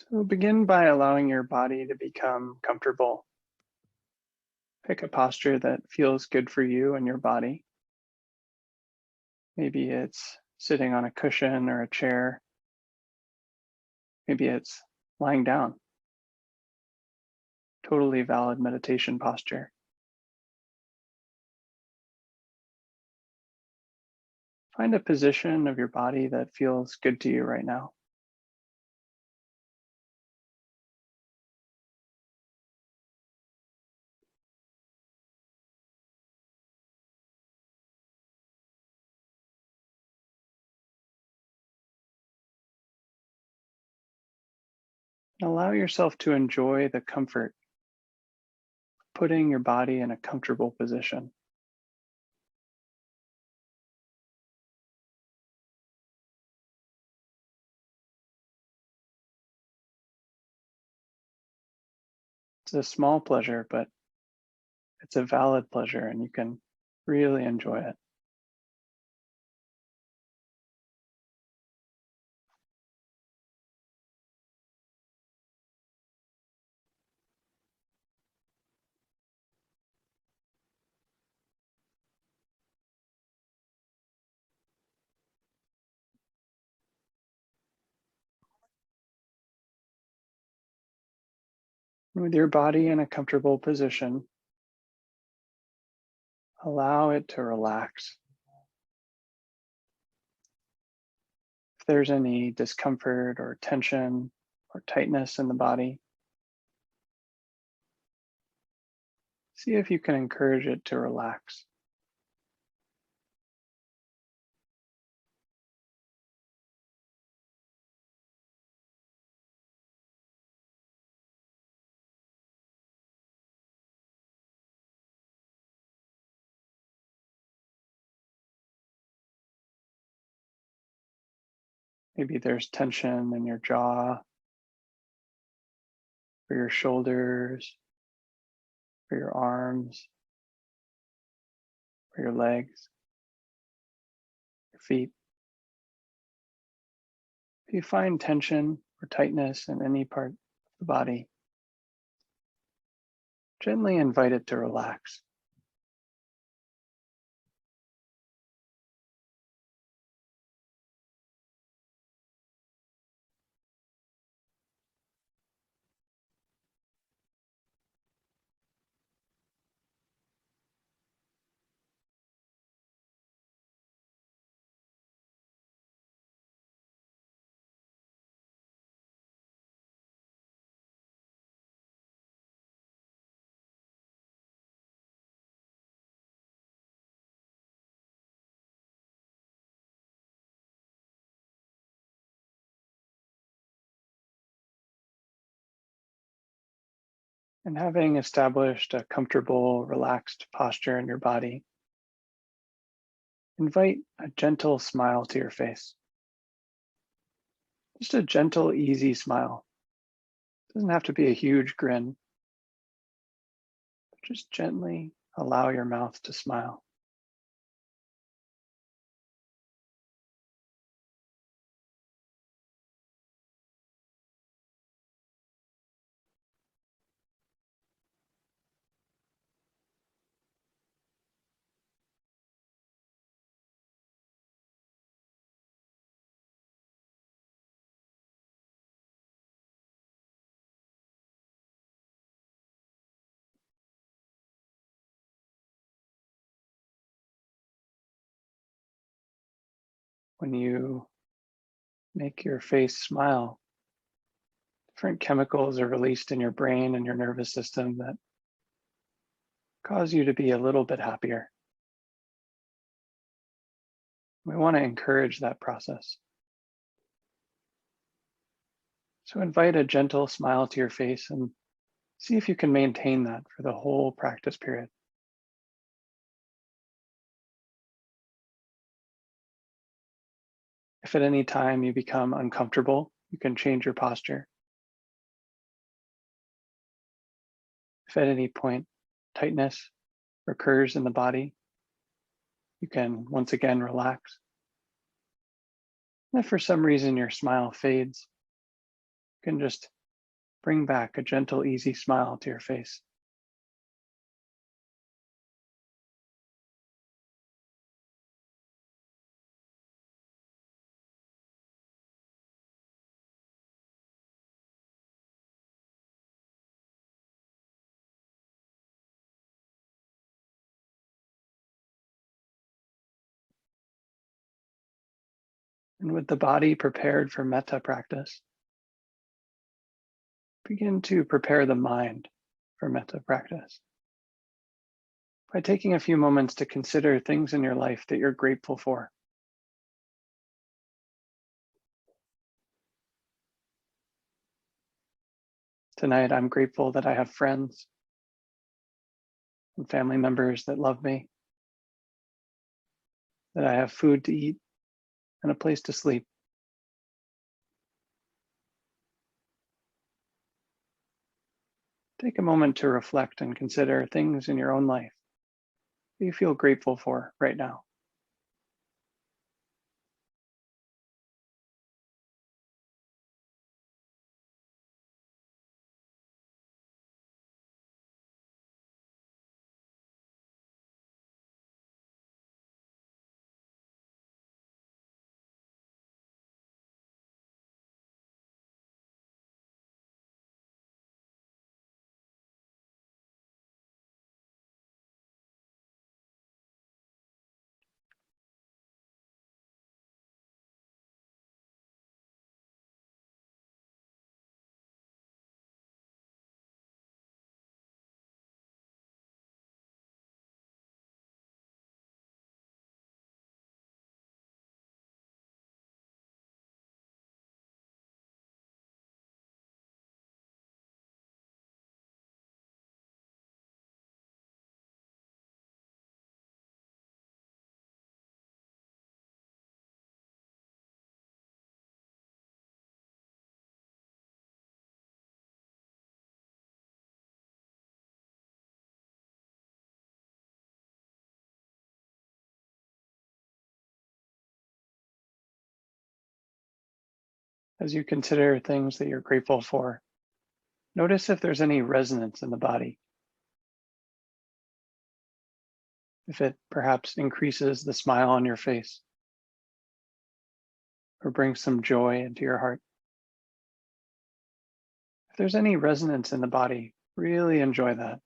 So begin by allowing your body to become comfortable. Pick a posture that feels good for you and your body. Maybe it's sitting on a cushion or a chair. Maybe it's lying down. Totally valid meditation posture. Find a position of your body that feels good to you right now. And allow yourself to enjoy the comfort of putting your body in a comfortable position. It's a small pleasure, but it's a valid pleasure and you can really enjoy it. With your body in a comfortable position, allow it to relax. If there's any discomfort or tension or tightness in the body, see if you can encourage it to relax. Maybe there's tension in your jaw, or your shoulders, or your arms, or your legs, your feet. If you find tension or tightness in any part of the body, gently invite it to relax. And having established a comfortable, relaxed posture in your body, invite a gentle smile to your face. Just a gentle, easy smile. It doesn't have to be a huge grin. Just gently allow your mouth to smile. When you make your face smile, different chemicals are released in your brain and your nervous system that cause you to be a little bit happier. We want to encourage that process. So invite a gentle smile to your face and see if you can maintain that for the whole practice period. If at any time you become uncomfortable, you can change your posture. If at any point tightness occurs in the body, you can once again relax. And if for some reason your smile fades, you can just bring back a gentle, easy smile to your face. And with the body prepared for metta practice, begin to prepare the mind for metta practice by taking a few moments to consider things in your life that you're grateful for. Tonight, I'm grateful that I have friends and family members that love me, that I have food to eat and a place to sleep. Take a moment to reflect and consider things in your own life that you feel grateful for right now. As you consider things that you're grateful for, notice if there's any resonance in the body, if it perhaps increases the smile on your face or brings some joy into your heart. If there's any resonance in the body, really enjoy that.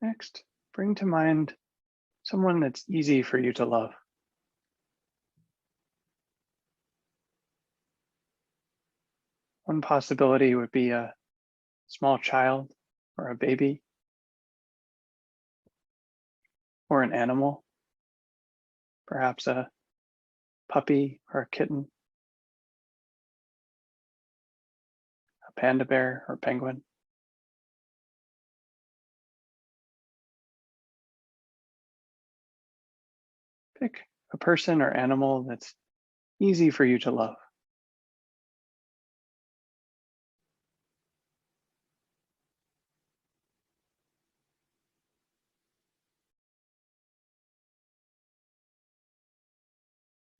Next, bring to mind someone that's easy for you to love. One possibility would be a small child or a baby or an animal, perhaps a puppy or a kitten, a panda bear or penguin. Pick a person or animal that's easy for you to love.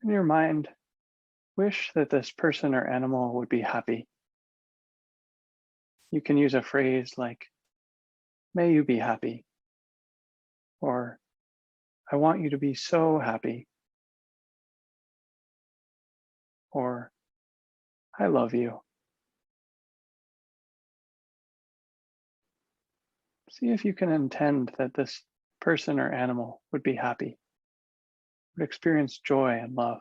In your mind, wish that this person or animal would be happy. You can use a phrase like, "May you be happy," or "I want you to be so happy," or "I love you." See if you can intend that this person or animal would be happy, would experience joy and love.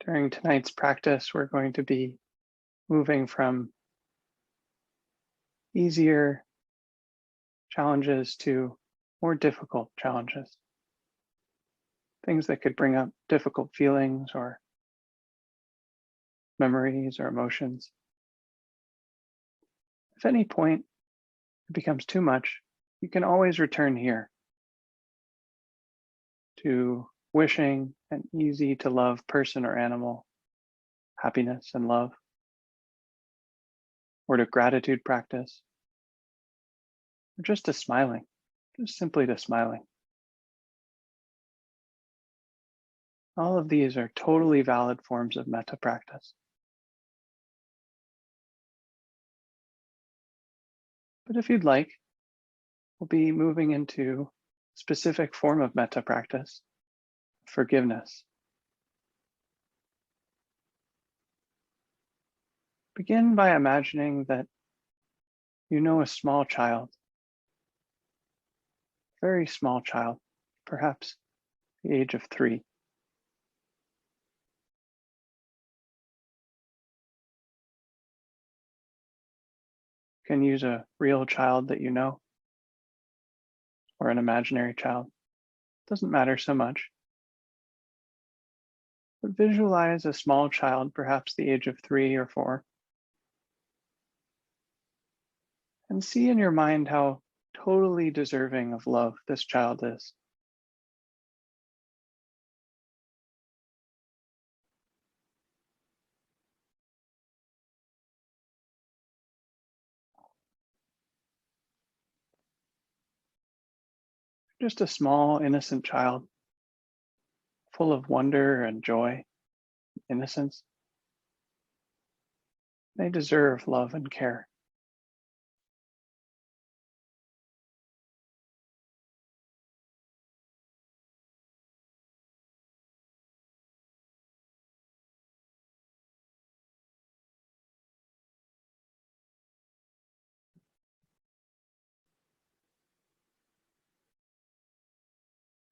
During tonight's practice, we're going to be moving from easier challenges to more difficult challenges, things that could bring up difficult feelings or memories or emotions. If at any point it becomes too much, you can always return here to wishing an easy to love person or animal happiness and love, or to gratitude practice, or just to smiling, just simply to smiling. All of these are totally valid forms of metta practice. But if you'd like, we'll be moving into a specific form of metta practice, forgiveness. Begin by imagining that you know a small child, very small child, perhaps the age of 3. You can use a real child that you know or an imaginary child. Doesn't matter so much. But visualize a small child, perhaps the age of 3 or 4, and see in your mind how totally deserving of love this child is. Just a small, innocent child, full of wonder and joy, innocence. They deserve love and care.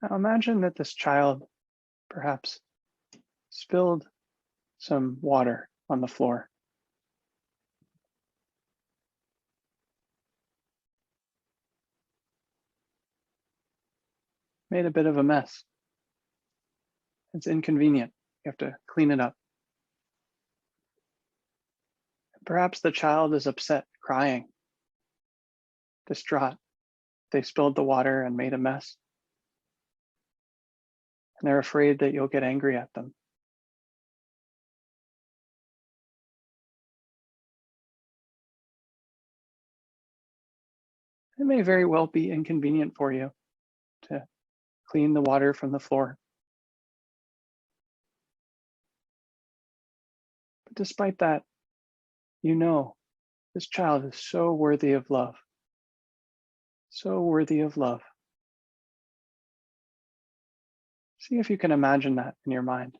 Now imagine that this child perhaps spilled some water on the floor. Made a bit of a mess. It's inconvenient. You have to clean it up. Perhaps the child is upset, crying, distraught. They spilled the water and made a mess. And they're afraid that you'll get angry at them. It may very well be inconvenient for you to clean the water from the floor. But despite that, you know this child is so worthy of love. So worthy of love. See if you can imagine that in your mind.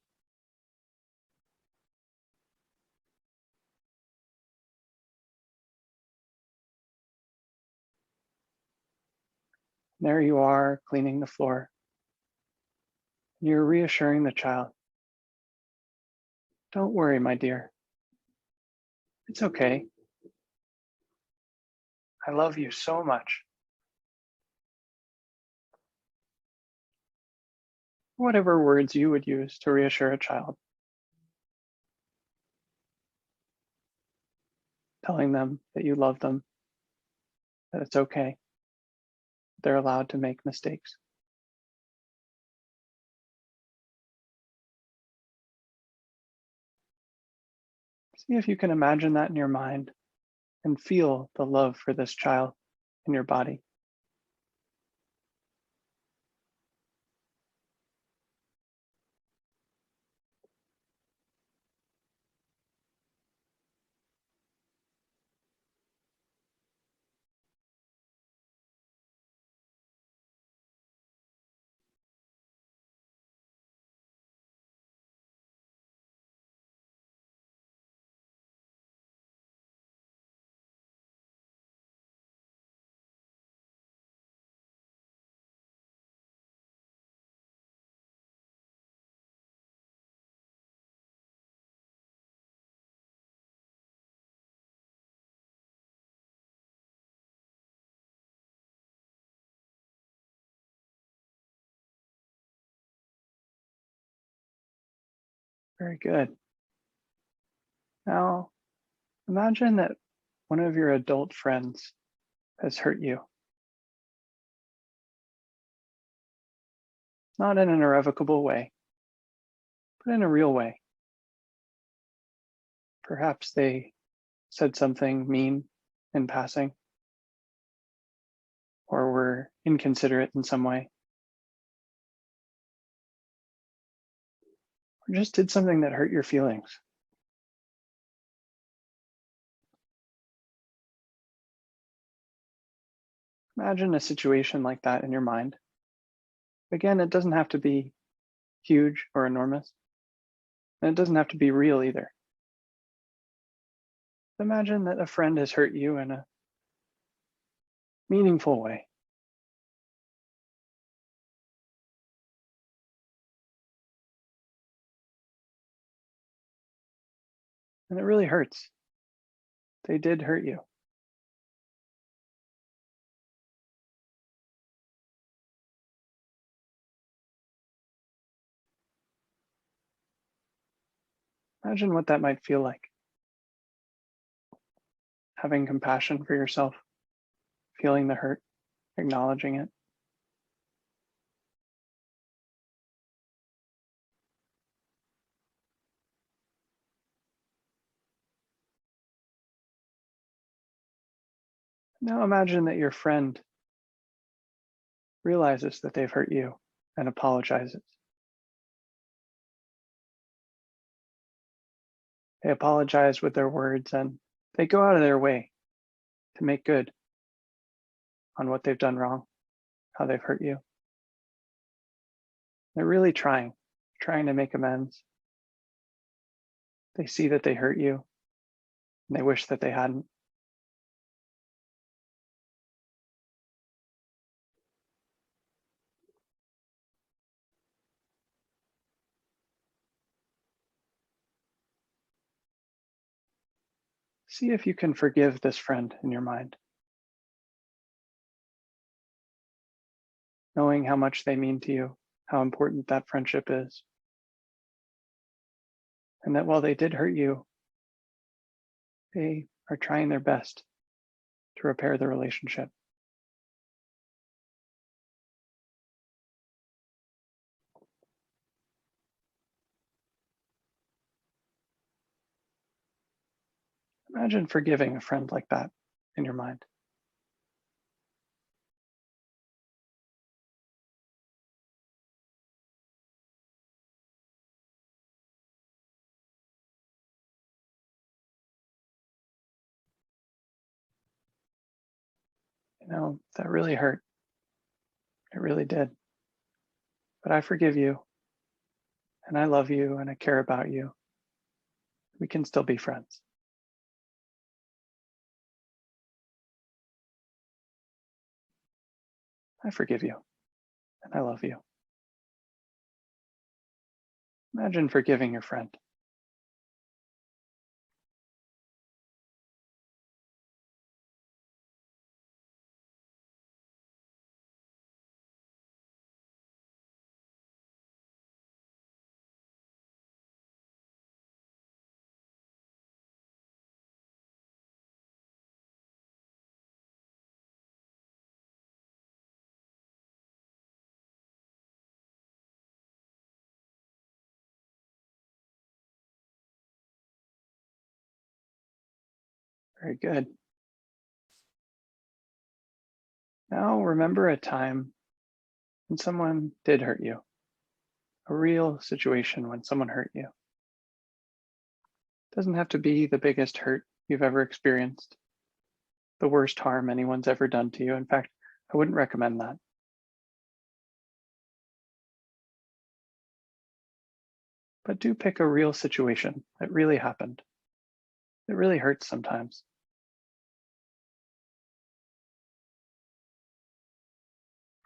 There you are, cleaning the floor. You're reassuring the child. Don't worry, my dear. It's okay. I love you so much. Whatever words you would use to reassure a child. Telling them that you love them, that it's okay. they're allowed to make mistakes. See if you can imagine that in your mind and feel the love for this child in your body. Very good. Now, imagine that one of your adult friends has hurt you, not in an irrevocable way, but in a real way. Perhaps they said something mean in passing, or were inconsiderate in some way, or just did something that hurt your feelings. Imagine a situation like that in your mind. Again, it doesn't have to be huge or enormous, and it doesn't have to be real either. Imagine that a friend has hurt you in a meaningful way. And it really hurts. They did hurt you. Imagine what that might feel like. Having compassion for yourself, feeling the hurt, acknowledging it. Now imagine that your friend realizes that they've hurt you and apologizes. They apologize with their words and they go out of their way to make good on what they've done wrong, how they've hurt you. They're really trying to make amends. They see that they hurt you and they wish that they hadn't. See if you can forgive this friend in your mind, knowing how much they mean to you, how important that friendship is, and that while they did hurt you, they are trying their best to repair the relationship. Imagine forgiving a friend like that in your mind. You know, that really hurt. It really did. But I forgive you, and I love you, and I care about you. We can still be friends. I forgive you, and I love you. Imagine forgiving your friend. Very good. Now remember a time when someone did hurt you, a real situation when someone hurt you. It doesn't have to be the biggest hurt you've ever experienced, the worst harm anyone's ever done to you. In fact, I wouldn't recommend that. But do pick a real situation that really happened. It really hurts sometimes.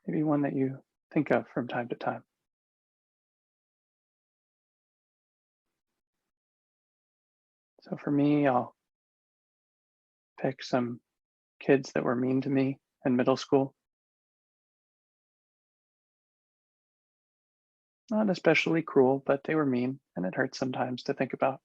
Maybe one that you think of from time to time. So for me, I'll pick some kids that were mean to me in middle school. Not especially cruel, but they were mean, and it hurts sometimes to think about.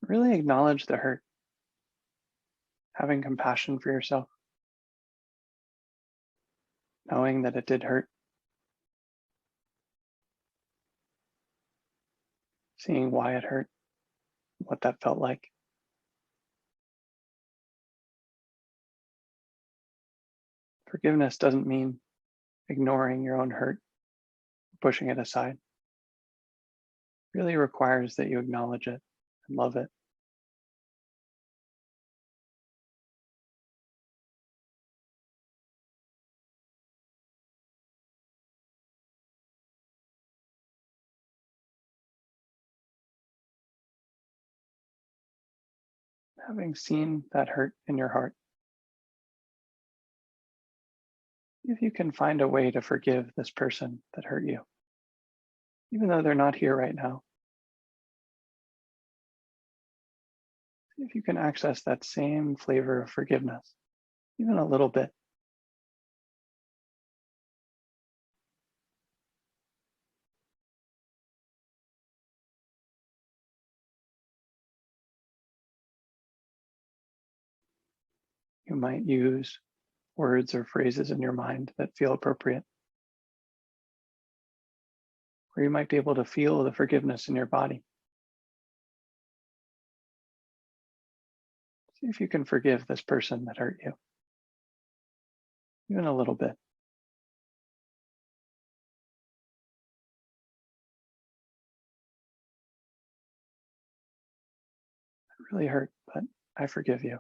Really acknowledge the hurt, having compassion for yourself, knowing that it did hurt, seeing why it hurt, what that felt like. Forgiveness doesn't mean ignoring your own hurt, pushing it aside. It really requires that you acknowledge it and love it. Having seen that hurt in your heart, if you can find a way to forgive this person that hurt you, even though they're not here right now, if you can access that same flavor of forgiveness, even a little bit, you might use words or phrases in your mind that feel appropriate, or you might be able to feel the forgiveness in your body. See if you can forgive this person that hurt you, even a little bit. It really hurt, but I forgive you.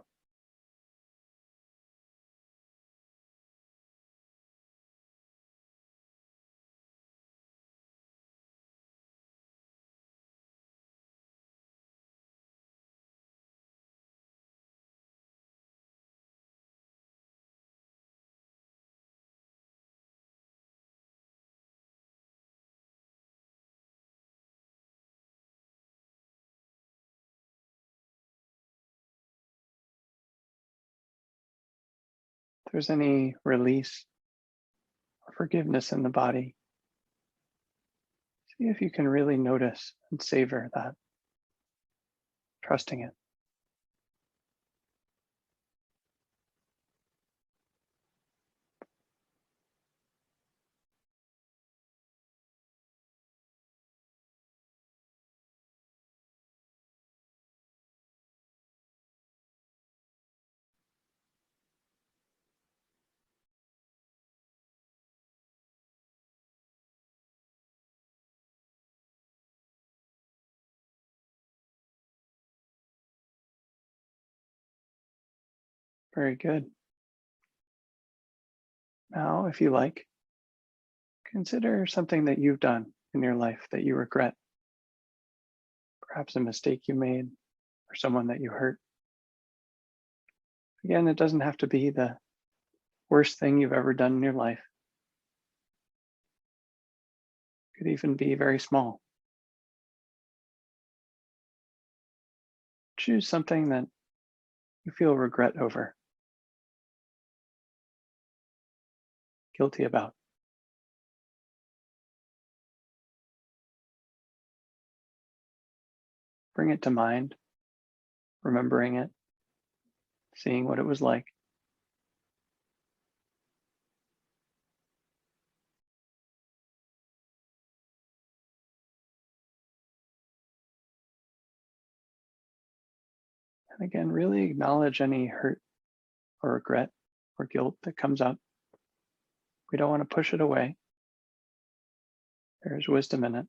If there's any release or forgiveness in the body, see if you can really notice and savor that, trusting it. Very good. Now, if you like, consider something that you've done in your life that you regret, perhaps a mistake you made or someone that you hurt. Again, it doesn't have to be the worst thing you've ever done in your life. It could even be very small. Choose something that you feel regret over, guilty about. Bring it to mind, remembering it, seeing what it was like. And again, really acknowledge any hurt or regret or guilt that comes up. We don't want to push it away. There's wisdom in it.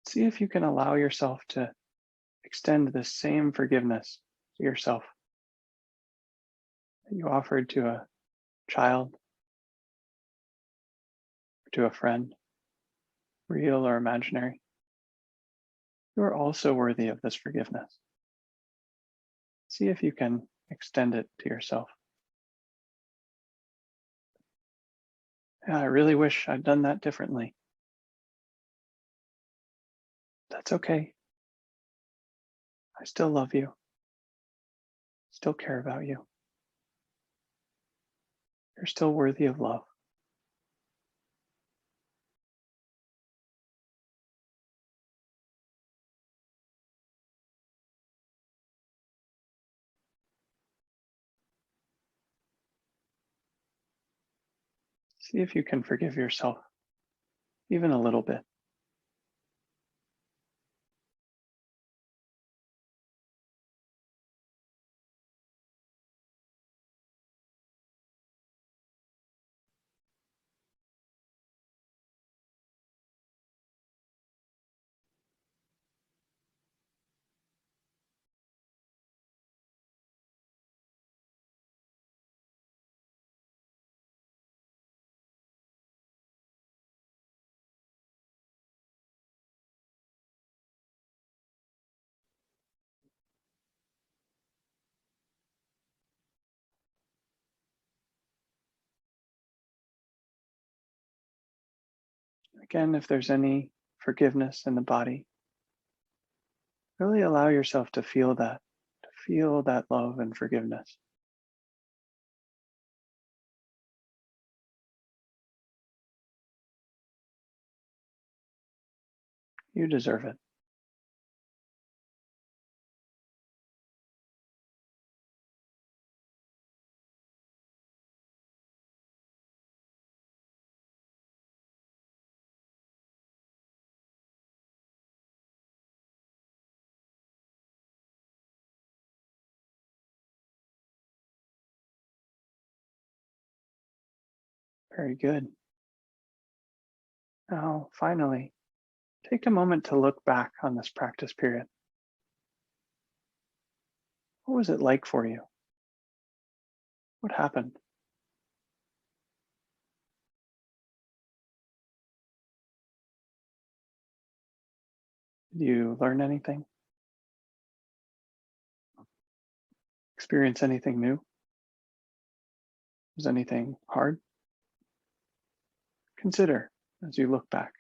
See if you can allow yourself to extend the same forgiveness to yourself that you offered to a child, to a friend, real or imaginary. You are also worthy of this forgiveness. See if you can extend it to yourself. Yeah, I really wish I'd done that differently. That's okay. I still love you, still care about you. You're still worthy of love. See if you can forgive yourself, even a little bit. Again, if there's any forgiveness in the body, really allow yourself to feel that love and forgiveness. You deserve it. Very good. Now, finally, take a moment to look back on this practice period. What was it like for you? What happened? Did you learn anything? Experience anything new? Was anything hard? Consider as you look back.